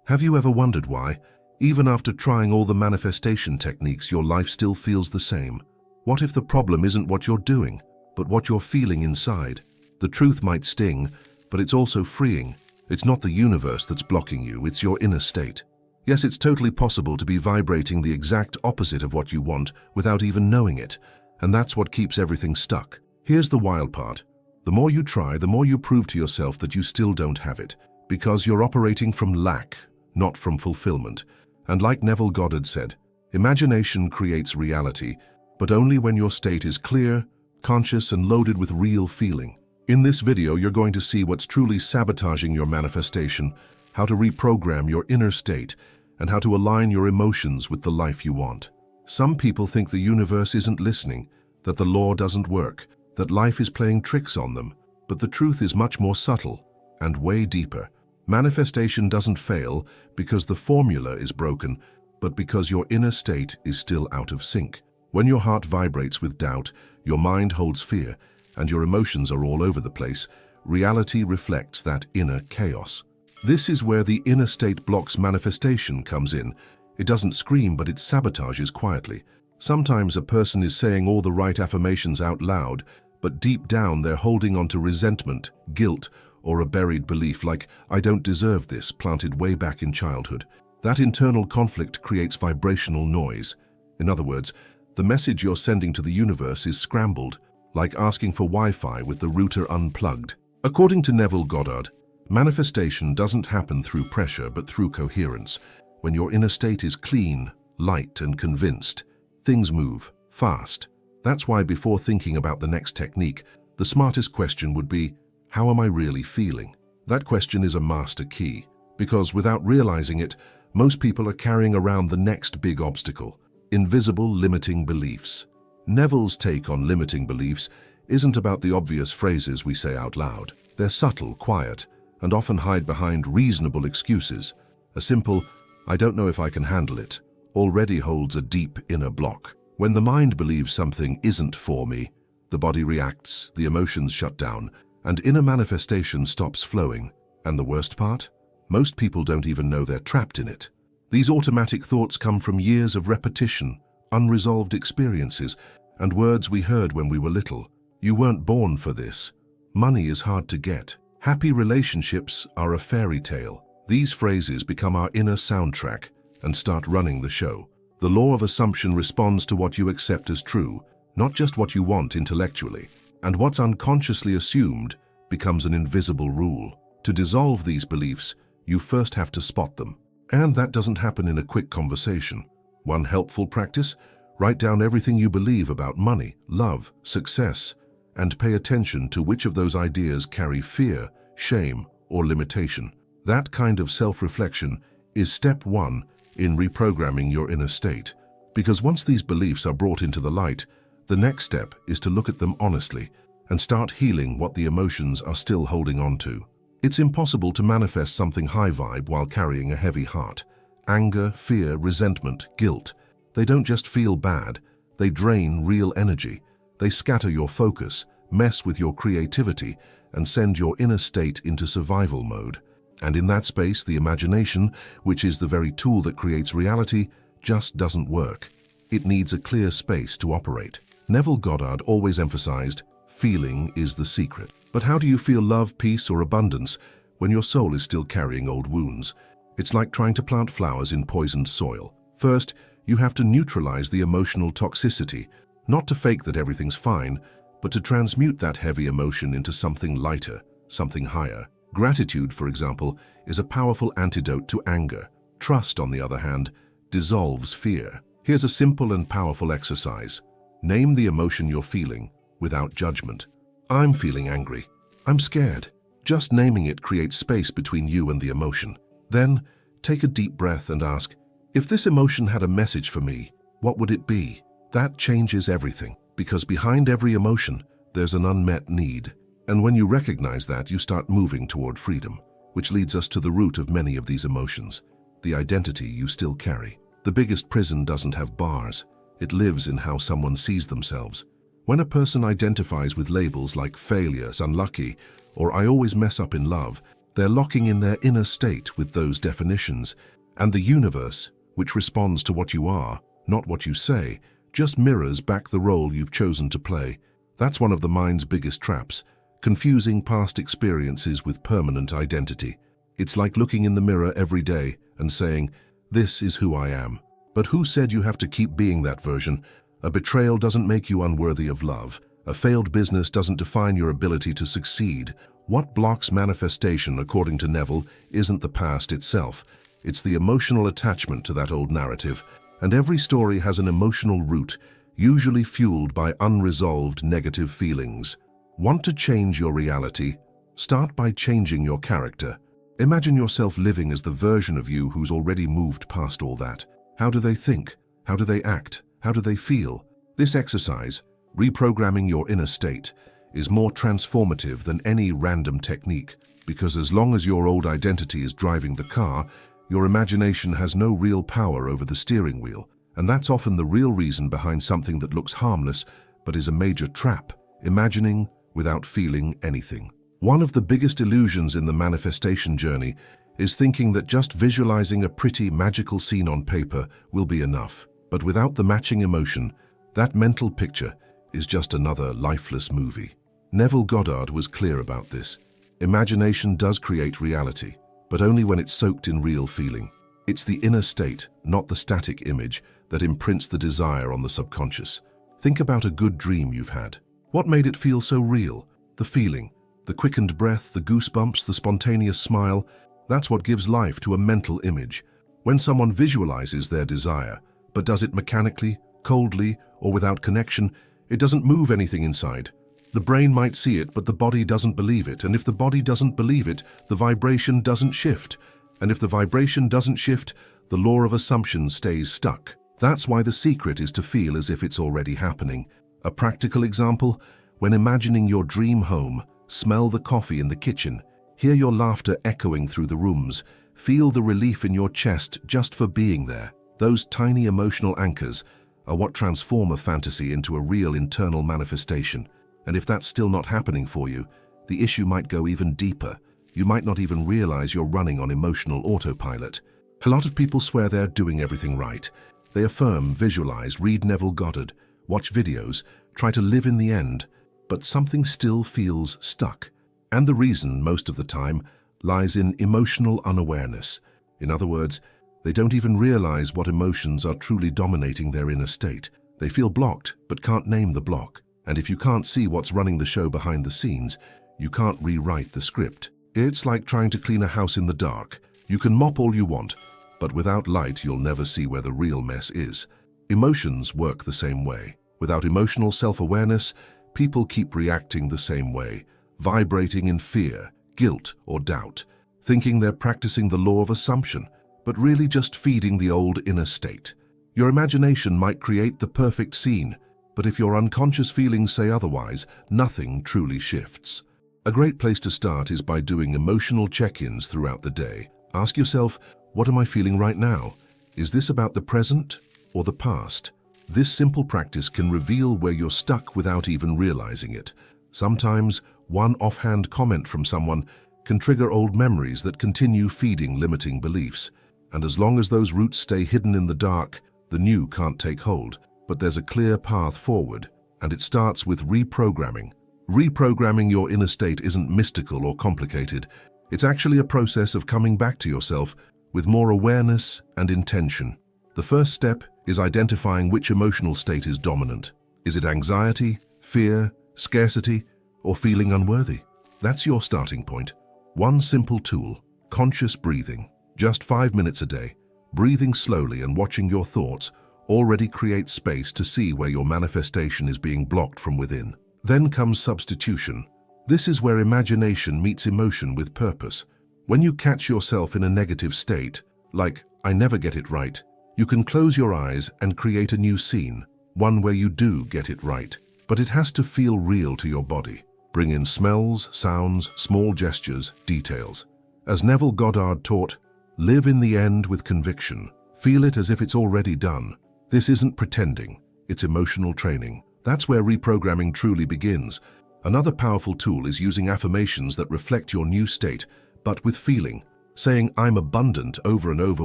Have you ever wondered why, even after trying all the manifestation techniques, your life still feels the same? What if the problem isn't what you're doing, but what you're feeling inside? The truth might sting, but it's also freeing. It's not the universe that's blocking you, it's your inner state. Yes, it's totally possible to be vibrating the exact opposite of what you want without even knowing it, and that's what keeps everything stuck. Here's the wild part. The more you try, the more you prove to yourself that you still don't have it, because you're operating from lack, not from fulfillment. And like Neville Goddard said, imagination creates reality, but only when your state is clear, conscious, and loaded with real feeling. In this video, you're going to see what's truly sabotaging your manifestation, how to reprogram your inner state, and how to align your emotions with the life you want. Some people think the universe isn't listening, that the law doesn't work, that life is playing tricks on them, but the truth is much more subtle and way deeper. Manifestation doesn't fail because the formula is broken, but because your inner state is still out of sync. When your heart vibrates with doubt, your mind holds fear, and your emotions are all over the place, reality reflects that inner chaos. This is where the inner state blocks manifestation comes in. It doesn't scream, but it sabotages quietly. Sometimes a person is saying all the right affirmations out loud, but deep down they're holding on to resentment, guilt, or a buried belief like, "I don't deserve this," planted way back in childhood. That internal conflict creates vibrational noise. In other words, the message you're sending to the universe is scrambled, like asking for Wi-Fi with the router unplugged. According to Neville Goddard, manifestation doesn't happen through pressure but through coherence. When your inner state is clean, light, and convinced, things move fast. That's why before thinking about the next technique, the smartest question would be, how am I really feeling? That question is a master key, because without realizing it, most people are carrying around the next big obstacle: invisible limiting beliefs. Neville's take on limiting beliefs isn't about the obvious phrases we say out loud. They're subtle, quiet, and often hide behind reasonable excuses. A simple, "I don't know if I can handle it," already holds a deep inner block. When the mind believes something isn't for me, the body reacts, the emotions shut down, and inner manifestation stops flowing. And the worst part? Most people don't even know they're trapped in it. These automatic thoughts come from years of repetition, unresolved experiences, and words we heard when we were little. "You weren't born for this." "Money is hard to get." "Happy relationships are a fairy tale." These phrases become our inner soundtrack and start running the show. The law of assumption responds to what you accept as true, not just what you want intellectually. And what's unconsciously assumed becomes an invisible rule. To dissolve these beliefs, you first have to spot them. And that doesn't happen in a quick conversation. One helpful practice: write down everything you believe about money, love, success, and pay attention to which of those ideas carry fear, shame, or limitation. That kind of self-reflection is step one in reprogramming your inner state. Because once these beliefs are brought into the light, the next step is to look at them honestly and start healing what the emotions are still holding on to. It's impossible to manifest something high vibe while carrying a heavy heart. Anger, fear, resentment, guilt, they don't just feel bad, they drain real energy. They scatter your focus, mess with your creativity, and send your inner state into survival mode. And in that space, the imagination, which is the very tool that creates reality, just doesn't work. It needs a clear space to operate. Neville Goddard always emphasized, feeling is the secret. But how do you feel love, peace, or abundance when your soul is still carrying old wounds? It's like trying to plant flowers in poisoned soil. First, you have to neutralize the emotional toxicity, not to fake that everything's fine, but to transmute that heavy emotion into something lighter, something higher. Gratitude, for example, is a powerful antidote to anger. Trust, on the other hand, dissolves fear. Here's a simple and powerful exercise. Name the emotion you're feeling without judgment. I'm feeling angry. I'm scared. Just naming it creates space between you and the emotion. Then, take a deep breath and ask, if this emotion had a message for me, what would it be? That changes everything, because behind every emotion, there's an unmet need. And when you recognize that, you start moving toward freedom, which leads us to the root of many of these emotions, the identity you still carry. The biggest prison doesn't have bars. It lives in how someone sees themselves. When a person identifies with labels like failures, unlucky, or I always mess up in love, They're locking in their inner state with those definitions, and the universe, which responds to what you are, not what you say, just mirrors back the role you've chosen to play. That's one of the mind's biggest traps, confusing past experiences with permanent identity. It's like looking in the mirror every day and saying, "This is who I am." But who said you have to keep being that version? A betrayal doesn't make you unworthy of love. A failed business doesn't define your ability to succeed. What blocks manifestation, according to Neville, isn't the past itself. It's the emotional attachment to that old narrative. And every story has an emotional root, usually fueled by unresolved negative feelings. Want to change your reality? Start by changing your character. Imagine yourself living as the version of you who's already moved past all that. How do they think? How do they act? How do they feel? This exercise, reprogramming your inner state, is more transformative than any random technique, because as long as your old identity is driving the car, your imagination has no real power over the steering wheel, and that's often the real reason behind something that looks harmless but is a major trap: imagining without feeling anything. One of the biggest illusions in the manifestation journey is thinking that just visualizing a pretty, magical scene on paper will be enough. But without the matching emotion, that mental picture is just another lifeless movie. Neville Goddard was clear about this. Imagination does create reality, but only when it's soaked in real feeling. It's the inner state, not the static image, that imprints the desire on the subconscious. Think about a good dream you've had. What made it feel so real? The feeling, the quickened breath, the goosebumps, the spontaneous smile. That's what gives life to a mental image. When someone visualizes their desire, but does it mechanically, coldly, or without connection, it doesn't move anything inside. The brain might see it, but the body doesn't believe it. And if the body doesn't believe it, the vibration doesn't shift. And if the vibration doesn't shift, the law of assumption stays stuck. That's why the secret is to feel as if it's already happening. A practical example: when imagining your dream home, smell the coffee in the kitchen, hear your laughter echoing through the rooms, feel the relief in your chest just for being there. Those tiny emotional anchors are what transform a fantasy into a real internal manifestation. And if that's still not happening for you, the issue might go even deeper. You might not even realize you're running on emotional autopilot. A lot of people swear they're doing everything right. They affirm, visualize, read Neville Goddard, watch videos, try to live in the end, but something still feels stuck. And the reason, most of the time, lies in emotional unawareness. In other words, they don't even realize what emotions are truly dominating their inner state. They feel blocked, but can't name the block. And if you can't see what's running the show behind the scenes, you can't rewrite the script. It's like trying to clean a house in the dark. You can mop all you want, but without light, you'll never see where the real mess is. Emotions work the same way. Without emotional self-awareness, people keep reacting the same way, vibrating in fear, guilt, or doubt, thinking they're practicing the law of assumption, but really just feeding the old inner state. Your imagination might create the perfect scene, but if your unconscious feelings say otherwise, nothing truly shifts. A great place to start is by doing emotional check-ins throughout the day. Ask yourself, what am I feeling right now? Is this about the present or the past? This simple practice can reveal where you're stuck without even realizing it. Sometimes, one offhand comment from someone can trigger old memories that continue feeding limiting beliefs. And as long as those roots stay hidden in the dark, the new can't take hold. But there's a clear path forward, and it starts with reprogramming. Reprogramming your inner state isn't mystical or complicated. It's actually a process of coming back to yourself with more awareness and intention. The first step is identifying which emotional state is dominant. Is it anxiety, fear, scarcity, or feeling unworthy? That's your starting point. One simple tool: conscious breathing. Just 5 minutes a day. Breathing slowly and watching your thoughts already creates space to see where your manifestation is being blocked from within. Then comes substitution. This is where imagination meets emotion with purpose. When you catch yourself in a negative state, like, "I never get it right," you can close your eyes and create a new scene, one where you do get it right. But it has to feel real to your body. Bring in smells, sounds, small gestures, details. As Neville Goddard taught, live in the end with conviction. Feel it as if it's already done. This isn't pretending, it's emotional training. That's where reprogramming truly begins. Another powerful tool is using affirmations that reflect your new state, but with feeling. Saying "I'm abundant" over and over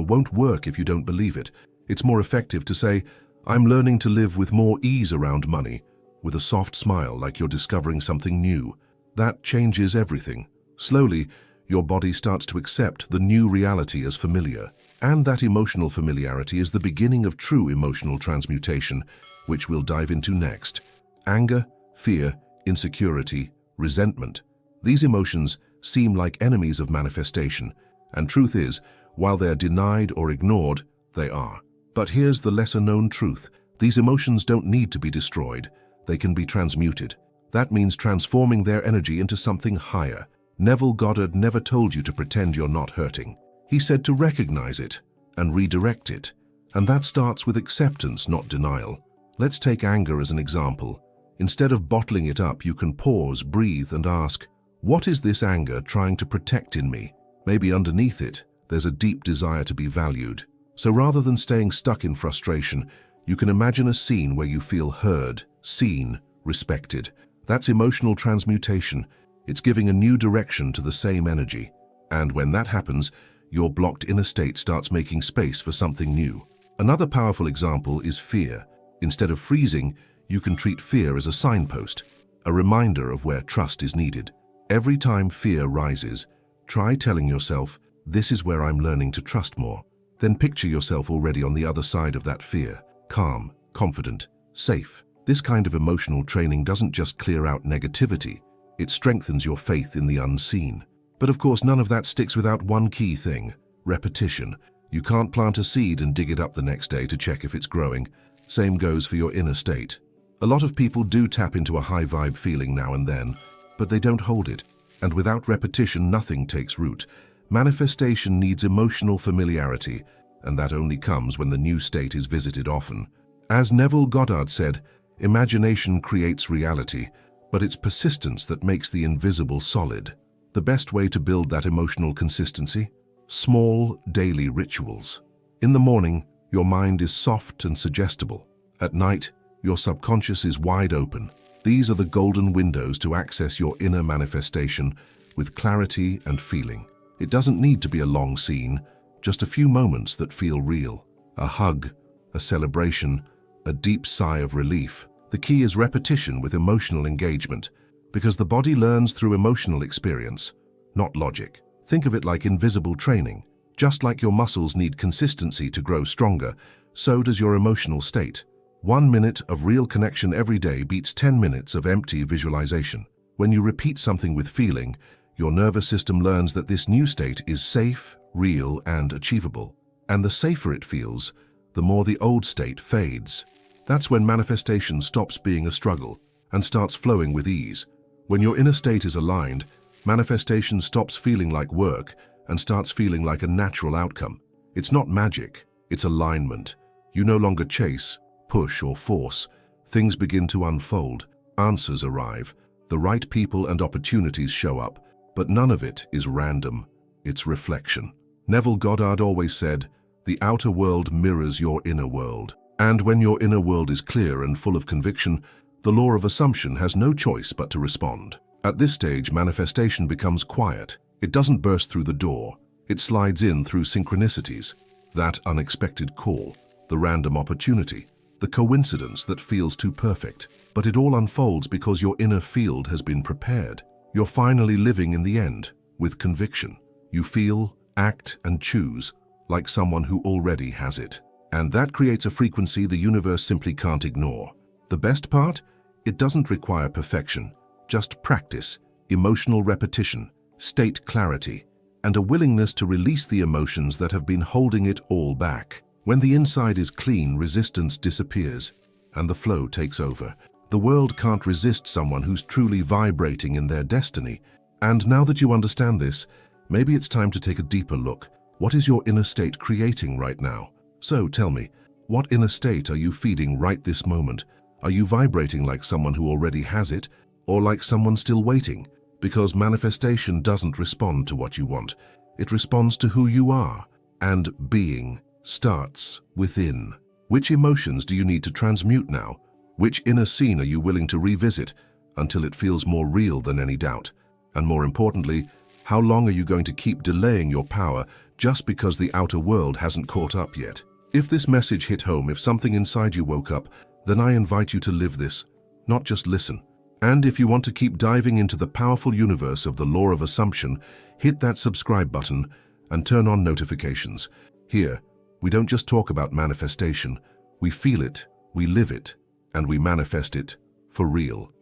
won't work if you don't believe it. It's more effective to say, "I'm learning to live with more ease around money," with a soft smile like you're discovering something new. That changes everything. Slowly, your body starts to accept the new reality as familiar. And that emotional familiarity is the beginning of true emotional transmutation, which we'll dive into next. Anger, fear, insecurity, resentment. These emotions seem like enemies of manifestation, and truth is, while they're denied or ignored, they are. But here's the lesser-known truth. These emotions don't need to be destroyed. They can be transmuted. That means transforming their energy into something higher. Neville Goddard never told you to pretend you're not hurting. He said to recognize it and redirect it. And that starts with acceptance, not denial. Let's take anger as an example. Instead of bottling it up, you can pause, breathe, and ask, what is this anger trying to protect in me? Maybe underneath it, there's a deep desire to be valued. So rather than staying stuck in frustration, you can imagine a scene where you feel heard, seen, respected. That's emotional transmutation. It's giving a new direction to the same energy. And when that happens, your blocked inner state starts making space for something new. Another powerful example is fear. Instead of freezing, you can treat fear as a signpost, a reminder of where trust is needed. Every time fear rises, try telling yourself, "This is where I'm learning to trust more." Then picture yourself already on the other side of that fear, calm, confident, safe. This kind of emotional training doesn't just clear out negativity, it strengthens your faith in the unseen. But of course, none of that sticks without one key thing: repetition. You can't plant a seed and dig it up the next day to check if it's growing. Same goes for your inner state. A lot of people do tap into a high vibe feeling now and then, but they don't hold it. And without repetition, nothing takes root. Manifestation needs emotional familiarity, and that only comes when the new state is visited often. As Neville Goddard said, imagination creates reality, but it's persistence that makes the invisible solid. The best way to build that emotional consistency? Small, daily rituals. In the morning, your mind is soft and suggestible. At night, your subconscious is wide open. These are the golden windows to access your inner manifestation with clarity and feeling. It doesn't need to be a long scene, just a few moments that feel real. A hug, a celebration, a deep sigh of relief. The key is repetition with emotional engagement, because the body learns through emotional experience, not logic. Think of it like invisible training. Just like your muscles need consistency to grow stronger, so does your emotional state. 1 minute of real connection every day beats 10 minutes of empty visualization. When you repeat something with feeling, your nervous system learns that this new state is safe, real, and achievable. And the safer it feels, the more the old state fades. That's when manifestation stops being a struggle and starts flowing with ease. When your inner state is aligned, manifestation stops feeling like work and starts feeling like a natural outcome. It's not magic, it's alignment. You no longer chase, push, or force. Things begin to unfold, answers arrive, the right people and opportunities show up, but none of it is random, it's reflection. Neville Goddard always said, "The outer world mirrors your inner world." And when your inner world is clear and full of conviction, the law of assumption has no choice but to respond. At this stage, manifestation becomes quiet. It doesn't burst through the door. It slides in through synchronicities. That unexpected call, the random opportunity, the coincidence that feels too perfect. But it all unfolds because your inner field has been prepared. You're finally living in the end, with conviction. You feel, act, and choose like someone who already has it. And that creates a frequency the universe simply can't ignore. The best part? It doesn't require perfection, just practice, emotional repetition, state clarity, and a willingness to release the emotions that have been holding it all back. When the inside is clean, resistance disappears, and the flow takes over. The world can't resist someone who's truly vibrating in their destiny. And now that you understand this, maybe it's time to take a deeper look. What is your inner state creating right now? So tell me, what inner state are you feeding right this moment? Are you vibrating like someone who already has it, or like someone still waiting? Because manifestation doesn't respond to what you want. It responds to who you are, and being starts within. Which emotions do you need to transmute now? Which inner scene are you willing to revisit until it feels more real than any doubt? And more importantly, How long are you going to keep delaying your power just because the outer world hasn't caught up yet? If this message hit home, if something inside you woke up, then I invite you to live this, not just listen. And if you want to keep diving into the powerful universe of the law of assumption, hit that subscribe button and turn on notifications. Here, we don't just talk about manifestation, we feel it, we live it, and we manifest it for real.